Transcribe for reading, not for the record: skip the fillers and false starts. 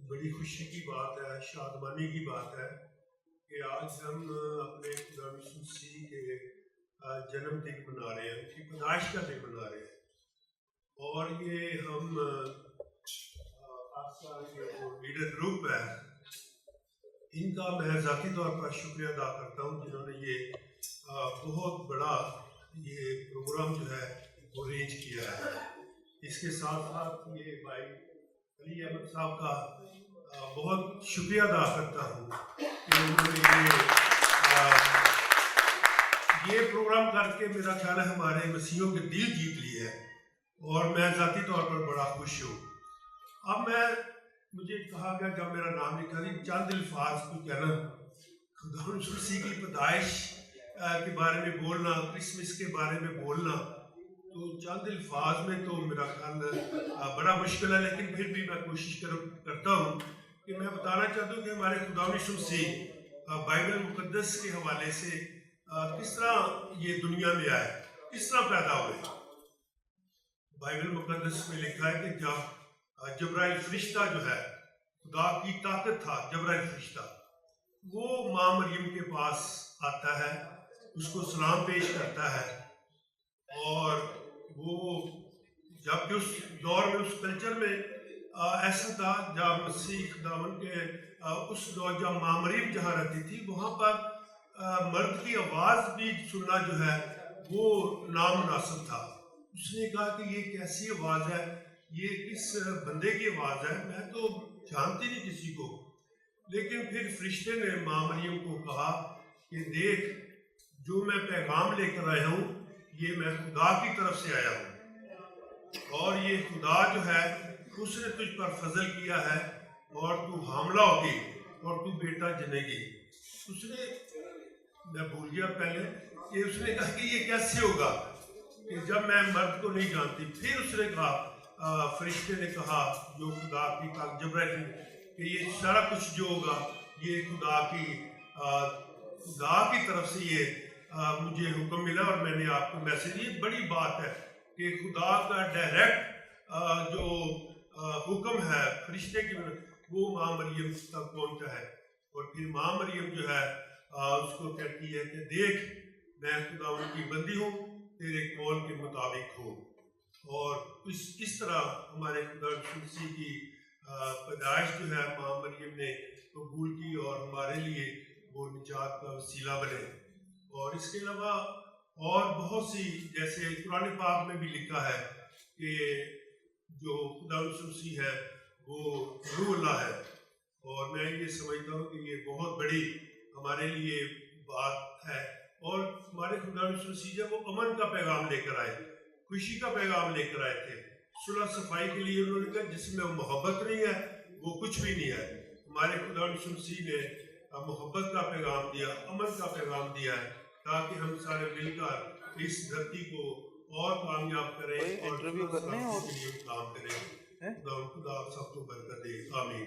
بڑی خوشی کی بات ہے، شادمانی کی بات ہے کہ آج ہم اپنے خدا یسوع مسیح کے جنم دن منا رہے ہیں، ان کی پیدائش کا دن منا رہے ہیں۔ اور یہ ہم آپ کا یہ جو لیڈر گروپ ہے، ان کا میں ذاتی طور پر شکریہ ادا کرتا ہوں جنہوں نے یہ بہت بڑا یہ پروگرام جو ہے وہ ارینج کیا ہے۔ اس کے ساتھ ساتھ یہ بھائی علی احمد صاحب کا بہت شکریہ ادا کرتا ہوں کہ انہوں نے یہ پروگرام کر کے میرا خیال ہے ہمارے مسیحیوں کے دل جیت لیے ہے، اور میں ذاتی طور پر بڑا خوش ہوں۔ اب مجھے کہا گیا جب میرا نام لکھا نہیں، چند الفاظ کو کہنا، خدا یسوع مسیح کی پیدائش کے بارے میں بولنا، کرسمس کے بارے میں بولنا، تو چند الفاظ میں تو میرا خیال بڑا مشکل ہے، لیکن پھر بھی میں کوشش کرتا ہوں کہ میں بتانا چاہتا ہوں کہ ہمارے خدا یسوع مسیح بائبل مقدس کے حوالے سے کس طرح یہ دنیا میں آئے، کس طرح پیدا ہوئے۔ بائبل مقدس میں لکھا ہے کہ جب جبرائیل فرشتہ جو ہے، خدا کی طاقت تھا جبرائیل فرشتہ، وہ ماں مریم کے پاس آتا ہے، اس کو سلام پیش کرتا ہے، اور وہ جبکہ اس دور میں اس کلچر میں ایسا تھا جب مسیح خداوند کے اس دور جب ماں مریم جہاں رہتی تھی وہاں پر مرد کی آواز بھی سننا جو ہے وہ نامناسب تھا۔ اس نے کہا کہ یہ کیسی آواز ہے، یہ کس بندے کی آواز ہے، میں تو جانتی نہیں کسی کو۔ لیکن پھر فرشتے نے ماں مریم کو کہا کہ دیکھ، جو میں پیغام لے کر آیا ہوں یہ میں خدا کی طرف سے آیا ہوں، اور یہ خدا جو ہے اس نے تجھ پر فضل کیا ہے، اور تو حاملہ ہوگی اور تو بیٹا جنے گی۔ اس نے، میں بھول گیا پہلے کہ اس نے کہا کہ یہ کیسے ہوگا کہ جب میں مرد کو نہیں جانتی۔ پھر اس نے کہا، فرشتے نے کہا جو خدا کی طاقت جبرائیل کہ یہ سارا کچھ جو ہوگا یہ خدا کی طرف سے یہ مجھے حکم ملا، اور میں نے آپ کو میسج، یہ بڑی بات ہے کہ خدا کا ڈائریکٹ جو حکم ہے فرشتے کی وہ ماں مریم تک پہنچا ہے، اور پھر ماں مریم جو ہے اس کو کہتی ہے کہ دیکھ، میں خداوند کی بندی ہوں، تیرے قول کے مطابق ہوں۔ اور اس طرح ہمارے خدا یسوع مسیح کی پیدائش جو ہے ماں مریم نے قبول کی، اور ہمارے لیے وہ نجات کا وسیلہ بنے۔ اور اس کے علاوہ اور بہت سی، جیسے قرآن پاک میں بھی لکھا ہے کہ جو خدا یسوع مسیح ہے وہ روح اللہ ہے، اور میں یہ سمجھتا ہوں کہ یہ بہت بڑی ہمارے لیے بات ہے۔ اور ہمارے خدا یسوع مسیح جب وہ امن کا پیغام لے کر آئے، خوشی کا پیغام لے کر آئے تھے، صلح صفائی کے لیے، انہوں نے کہا جس میں محبت نہیں ہے وہ کچھ بھی نہیں ہے۔ ہمارے خدا یسوع مسیح نے محبت کا پیغام دیا، امن کا پیغام دیا ہے، تاکہ ہم سارے مل کر اس دھرتی کو اور کامیاب کریں اور کے لیے کام کریں۔ خدا سب کو برکت دے، آمین۔